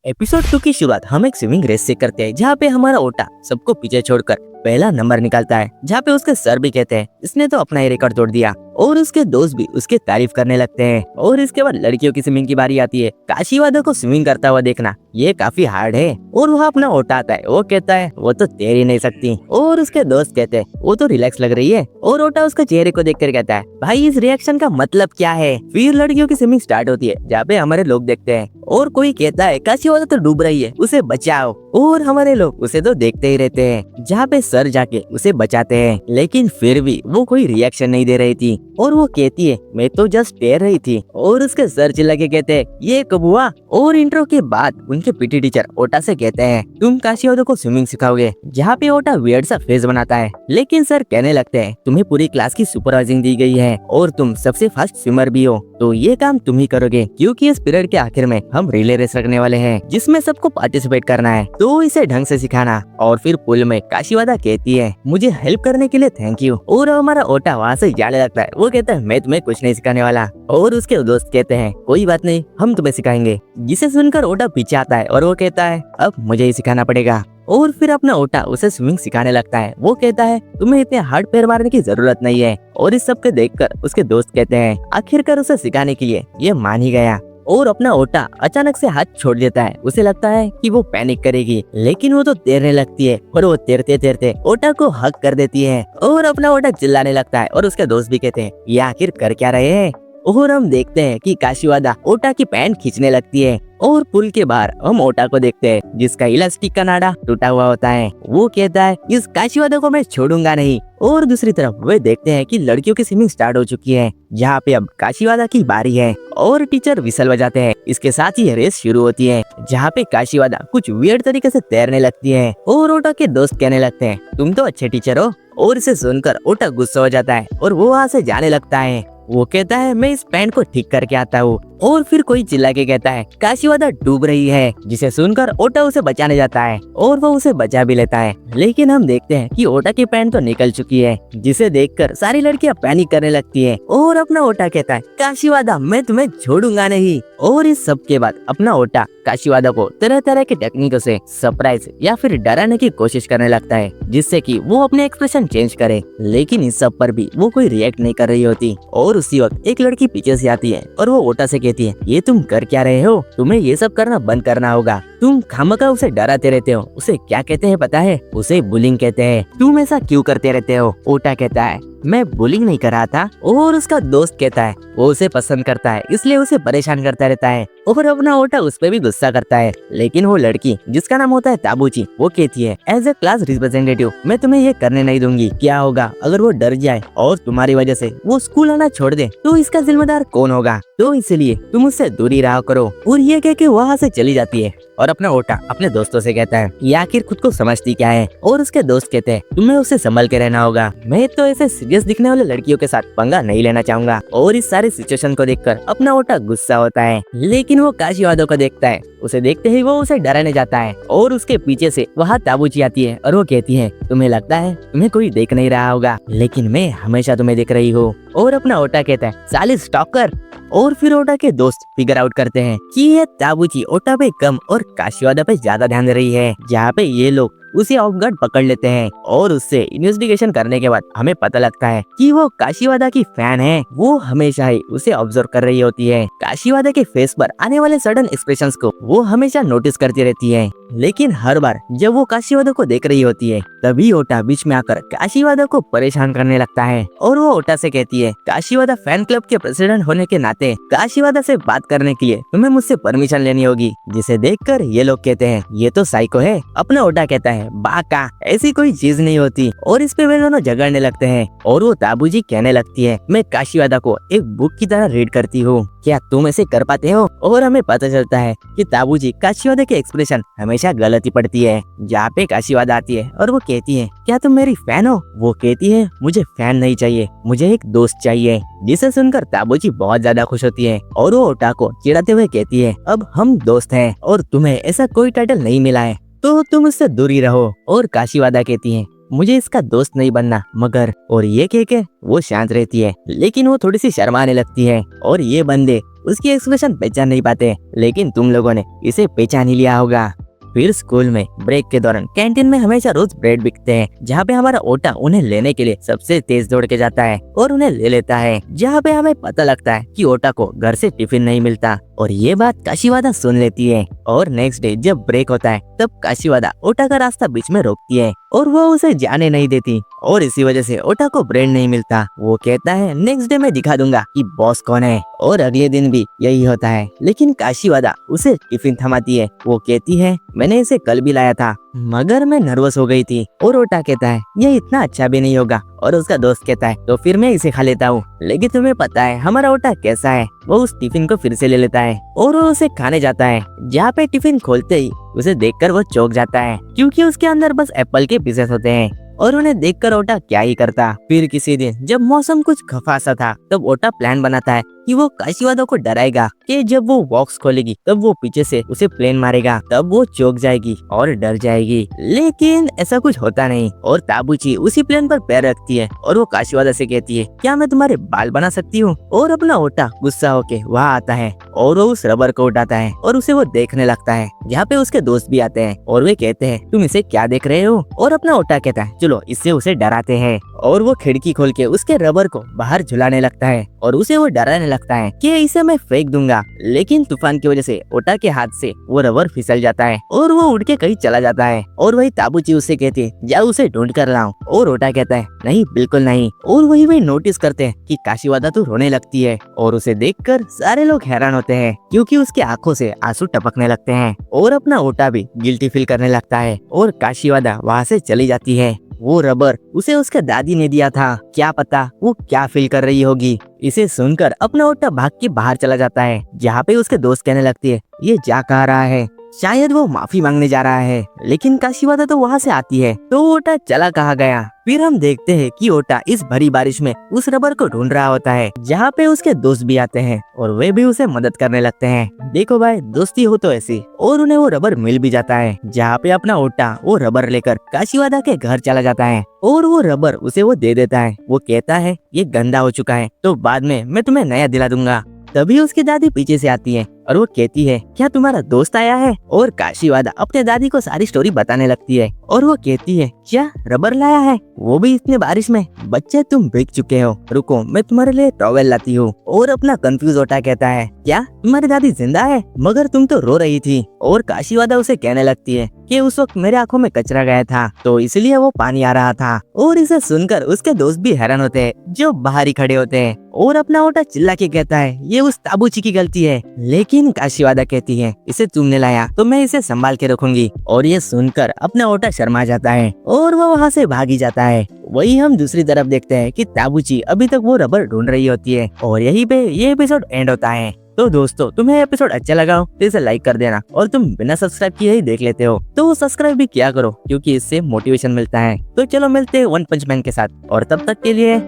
Episode 2 की शुरुआत हम एक स्विमिंग रेस से करते हैं जहाँ पे हमारा ओटा सबको पीछे छोड़कर पहला नंबर निकालता है, जहाँ पे उसके सर भी कहते हैं इसने तो अपना ही रिकॉर्ड तोड़ दिया और उसके दोस्त भी उसकी तारीफ करने लगते हैं। और इसके बाद लड़कियों की स्विमिंग की बारी आती है। काशीवादा को स्विमिंग करता हुआ देखना ये काफी हार्ड है और वह अपना ओटा आता है। वो कहता है वो तो तैर ही नहीं सकती और उसके दोस्त कहते हैं वो तो रिलैक्स लग रही है और ओटा उसके चेहरे को देखकर कहता है भाई इस रिएक्शन का मतलब क्या है। फिर लड़कियों की स्विमिंग स्टार्ट होती है जहाँ पे हमारे लोग देखते हैं और कोई कहता है काशीवादा तो डूब रही है उसे बचाओ और हमारे लोग उसे तो देखते ही रहते हैं जहाँ पे सर जाके उसे बचाते हैं। लेकिन फिर भी वो कोई रिएक्शन नहीं दे रही थी और वो कहती है मैं तो जस्ट तैर रही थी और उसके सर चिल्ला के कहते हैं ये कब हुआ। और इंट्रो के बाद उनके पीटी टीचर ओटा से कहते हैं तुम काशीवादा को स्विमिंग सिखाओगे, जहाँ पे ओटा वियर्ड सा फेस बनाता है। लेकिन सर कहने लगते हैं तुम्हें पूरी क्लास की सुपरवाइजिंग दी गई है और तुम सबसे फास्ट स्विमर भी हो तो ये काम तुम ही करोगे क्योंकि इस पीरियड के आखिर में हम रिले रेस रखने वाले हैं जिसमें सबको पार्टिसिपेट करना है तो इसे ढंग से सिखाना। और फिर पुल में काशीवादा कहती है मुझे हेल्प करने के लिए थैंक यू और हमारा ओटा वहाँ से जाने लगता है। वो कहता है मैं तुम्हें कुछ नहीं सिखाने वाला और उसके दोस्त कहते हैं कोई बात नहीं हम तुम्हें सिखाएंगे, जिसे सुनकर ओटा पीछे आता है और वो कहता है अब मुझे ही सिखाना पड़ेगा। और फिर अपना ओटा उसे स्विमिंग सिखाने लगता है। वो कहता है तुम्हें इतने हार्ड पैर मारने की जरूरत नहीं है और इस सब के देखकर उसके दोस्त कहते हैं आखिरकार उसे सिखाने के लिए ये मान ही गया। और अपना ओटा अचानक से हाथ छोड़ देता है। उसे लगता है कि वो पैनिक करेगी लेकिन वो तो तैरने लगती है और वो तैरते तैरते ओटा को हक कर देती है और अपना ओटा चिल्लाने लगता है और उसके दोस्त भी कहते हैं ये आखिर कर क्या रहे हैं। और हम देखते हैं कि काशीवादा ओटा की पैंट खींचने लगती है और पुल के बाहर हम ओटा को देखते हैं जिसका इलास्टिक का नाड़ा टूटा हुआ होता है। वो कहता है इस काशीवादा को मैं छोड़ूंगा नहीं। और दूसरी तरफ वे देखते हैं कि लड़कियों की स्विमिंग स्टार्ट हो चुकी है जहाँ पे अब काशीवादा की बारी है और टीचर विसल बजाते हैं। इसके साथ ही रेस शुरू होती है जहाँ पे काशीवादा कुछ वियर्ड तरीके से तैरने लगती है और ओटा के दोस्त कहने लगते हैं तुम तो अच्छे टीचर हो। और इसे सुनकर ओटा गुस्सा हो जाता है और वो वहाँ से जाने लगता है। वो कहता है मैं इस पैंट को ठीक करके आता हूँ। और फिर कोई चिल्ला के कहता है काशीवादा डूब रही है, जिसे सुनकर ओटा उसे बचाने जाता है और वो उसे बचा भी लेता है। लेकिन हम देखते हैं कि ओटा की पैंट तो निकल चुकी है जिसे देखकर सारी लड़कियां पैनिक करने लगती है और अपना ओटा कहता है काशीवादा मैं तुम्हें छोड़ूंगा नहीं। और इस सब के बाद अपना ओटा काशीवादा को तरह तरह के टेक्निकों से सरप्राइज या फिर डराने की कोशिश करने लगता है जिससे कि वो अपने एक्सप्रेशन चेंज करे। लेकिन इस सब पर भी वो कोई रिएक्ट नहीं कर रही होती। और उसी वक्त एक लड़की पीछे से आती है और वो ओटा से कहती है ये तुम कर क्या रहे हो, तुम्हें ये सब करना बंद करना होगा। तुम खामखा उसे डराते रहते हो। उसे क्या कहते हैं पता है, उसे बुलिंग कहते हैं। तुम ऐसा क्यों करते रहते हो। ओटा कहता है मैं बुलिंग नहीं कर रहा था। और उसका दोस्त कहता है वो उसे पसंद करता है इसलिए उसे परेशान करता रहता है। और अपना ओटा उस पर भी गुस्सा करता है। लेकिन वो लड़की जिसका नाम होता है ताबूची वो कहती है एज ए क्लास रिप्रेजेंटेटिव मैं तुम्हें ये करने नहीं दूंगी। क्या होगा अगर वो डर जाए और तुम्हारी वजह से वो स्कूल आना छोड़ दे तो इसका जिम्मेदार कौन होगा, तो इसलिए तुम उससे दूरी रहा करो। और ये कह के वहाँ से चली जाती है। और अपना ओटा अपने दोस्तों से कहता है ये आखिर खुद को समझती क्या है। और उसके दोस्त कहते हैं तुम्हें उससे संभल के रहना होगा, मैं तो ऐसे सीरियस दिखने वाले लड़कियों के साथ पंगा नहीं लेना चाहूंगा। और इस सारे सिचुएशन को देखकर अपना ओटा गुस्सा होता है। लेकिन वो काशीवादा को देखता है, उसे देखते ही वो उसे डराने जाता है। और उसके पीछे से वहाँ ताबूची आती है और वो कहती है तुम्हें लगता है तुम्हें कोई देख नहीं रहा होगा लेकिन मैं हमेशा तुम्हें देख रही हूँ। और अपना ओटा कहता है साली स्टॉकर। और फिर ओटा के दोस्त फिगर आउट करते हैं कि ये ताबूची ओटा पे कम और काशीवादा पे ज्यादा ध्यान दे रही है, जहाँ पे ये लोग उसे ऑफ गार्ड पकड़ लेते हैं। और उससे इन्वेस्टिगेशन करने के बाद हमें पता लगता है कि वो काशीवादा की फैन है। वो हमेशा ही उसे ऑब्जर्व कर रही होती है। काशीवादा के फेस पर आने वाले सडन एक्सप्रेशंस को वो हमेशा नोटिस करती रहती है। लेकिन हर बार जब वो काशीवादा को देख रही होती है तभी ओटा बीच में आकर काशीवादा को परेशान करने लगता है। और वो ओटा से कहती है काशीवादा फैन क्लब के प्रेसिडेंट होने के नाते काशीवादा से बात करने के लिए तुम्हें मुझसे परमिशन लेनी होगी, जिसे देखकर ये लोग कहते हैं ये तो साइको है। अपना ओटा कहता है बाका ऐसी कोई चीज नहीं होती। और इस पे वे दोनों झगड़ने लगते हैं। और वो ताबूजी कहने लगती है मैं काशीवादा को एक बुक की तरह रीड करती हूँ, क्या तुम ऐसे कर पाते हो। और हमें पता चलता है कि ताबूजी काशीवादा के एक्सप्रेशन हमेशा गलत ही पड़ती है। जहाँ पे काशीवादा आती है और वो कहती है क्या तुम मेरी फैन हो। वो कहती है मुझे फैन नहीं चाहिए, मुझे एक दोस्त चाहिए। जिसे सुनकर ताबूजी बहुत ज्यादा खुश होती है और वो ओटा को चिढ़ाते हुए कहती है अब हम दोस्त हैं और तुम्हें ऐसा कोई टाइटल नहीं मिला है तो तुम उससे दूरी रहो। और काशीवादा कहती है मुझे इसका दोस्त नहीं बनना मगर, और ये कह के वो शांत रहती है, लेकिन वो थोड़ी सी शर्माने लगती है और ये बंदे उसकी एक्सप्रेशन पहचान नहीं पाते, लेकिन तुम लोगों ने इसे पहचान ही लिया होगा। फिर स्कूल में ब्रेक के दौरान कैंटीन में हमेशा रोज ब्रेड बिकते हैं, जहाँ पे हमारा ओटा उन्हें लेने के लिए सबसे तेज दौड़ के जाता है और उन्हें ले लेता है, जहाँ पे हमें पता लगता है कि ओटा को घर से टिफिन नहीं मिलता। और ये बात काशीवादा सुन लेती है और नेक्स्ट डे जब ब्रेक होता है तब काशीवादा ओटा का रास्ता बीच में रोकती है और वो उसे जाने नहीं देती, और इसी वजह से ओटा को ब्रेड नहीं मिलता। वो कहता है नेक्स्ट डे मैं दिखा दूंगा कि बॉस कौन है, और अगले दिन भी यही होता है, लेकिन काशीवादा उसे टिफिन थमाती है। वो कहती है मैंने इसे कल भी लाया था मगर मैं नर्वस हो गई थी, और ओटा कहता है ये इतना अच्छा भी नहीं होगा, और उसका दोस्त कहता है तो फिर मैं इसे खा लेता हूँ। लेकिन तुम्हें पता है हमारा ओटा कैसा है, वो उस टिफिन को फिर से ले लेता है और वो उसे खाने जाता है, जहाँ पे टिफिन खोलते ही उसे देखकर वो चौंक जाता है, क्योंकि उसके अंदर बस एप्पल के पीसेस होते हैं, और उन्हें देखकर ओटा क्या ही करता। फिर किसी दिन जब मौसम कुछ खफा सा था तब ओटा प्लान बनाता है कि वो काशीवादा को डराएगा कि जब वो बॉक्स खोलेगी तब वो पीछे से उसे प्लेन मारेगा, तब वो चौंक जाएगी और डर जाएगी। लेकिन ऐसा कुछ होता नहीं, और ताबूची उसी प्लेन पर पैर रखती है और वो काशीवादा से कहती है क्या मैं तुम्हारे बाल बना सकती हूँ, और अपना ओटा गुस्सा होके वहाँ आता है और वो उस रबर को उठाता है और उसे वो देखने लगता है, जहाँ पे उसके दोस्त भी आते हैं और वे कहते हैं तुम इसे क्या देख रहे हो, और अपना ओटा कहता है चलो इससे उसे डराते हैं, और वो खिड़की खोल के उसके रबर को बाहर झुलाने लगता है और उसे वो डराने लगता है कि इसे मैं फेंक दूंगा। लेकिन तूफान की वजह से ओटा के हाथ से वो रबर फिसल जाता है और वो उड़ के कहीं चला जाता है, और वही ताबूची उससे कहती है जाओ उसे ढूंढ कर लाओ, और ओटा कहता है नहीं बिल्कुल नहीं। और वही नोटिस करते हैं कि काशीवादा तो रोने लगती है, और उसे देखकर सारे लोग हैरान होते हैं क्योंकि उसकी आंखों से आंसू टपकने लगते हैं, और अपना ओटा भी गिल्टी फील करने लगता है, और काशीवादा वहाँ से चली जाती है। वो रबर उसे उसके दादी ने दिया था, क्या पता वो क्या फील कर रही होगी। इसे सुनकर अपना ओटा भाग के बाहर चला जाता है, जहाँ पे उसके दोस्त कहने लगती है ये जा कहाँ रहा है, शायद वो माफी मांगने जा रहा है। लेकिन काशीवादा तो वहाँ से आती है, तो ओटा चला कहाँ गया। फिर हम देखते हैं कि ओटा इस भरी बारिश में उस रबर को ढूंढ रहा होता है, जहाँ पे उसके दोस्त भी आते हैं और वे भी उसे मदद करने लगते हैं। देखो भाई दोस्ती हो तो ऐसी, और उन्हें वो रबर मिल भी जाता है, जहाँ पे अपना ओटा वो रबर लेकर काशीवादा के घर चला जाता है, और वो रबर उसे वो दे देता है। वो कहता है ये गंदा हो चुका है तो बाद में मैं तुम्हें नया दिला दूंगा। तभी उसकी दादी पीछे से आती है और वो कहती है क्या तुम्हारा दोस्त आया है, और काशीवादा अपने दादी को सारी स्टोरी बताने लगती है, और वो कहती है क्या रबर लाया है, वो भी इतनी बारिश में, बच्चे तुम भीग चुके हो, रुको मैं तुम्हारे लिए टॉवेल लाती हूँ। और अपना कंफ्यूज ओटा कहता है क्या तुम्हारी दादी जिंदा है, मगर तुम तो रो रही थी। और काशीवादा उसे कहने लगती है कि उस वक्त मेरे आंखों में कचरा गया था तो इसलिए वो पानी आ रहा था। और इसे सुनकर उसके दोस्त भी हैरान होते हैं जो बाहर ही खड़े होते हैं, और अपना ओटा चिल्ला के कहता है ये उस ताबूची की गलती है। लेकिन काशीवादा कहती है इसे तुमने लाया तो मैं इसे संभाल के रखूंगी, और ये सुनकर अपना ओटा शर्मा जाता है और वो वहाँ से भागी जाता है। वही हम दूसरी तरफ देखते हैं कि ताबूची अभी तक वो रबर ढूंढ रही होती है, और यही पे ये एपिसोड एंड होता है। तो दोस्तों तुम्हें एपिसोड अच्छा लगा हो तो इसे लाइक कर देना, और तुम बिना सब्सक्राइब किए ही देख लेते हो तो सब्सक्राइब भी किया करो क्योंकि इससे मोटिवेशन मिलता है। तो चलो मिलते हैं वन पंच मैन के साथ, और तब तक के लिए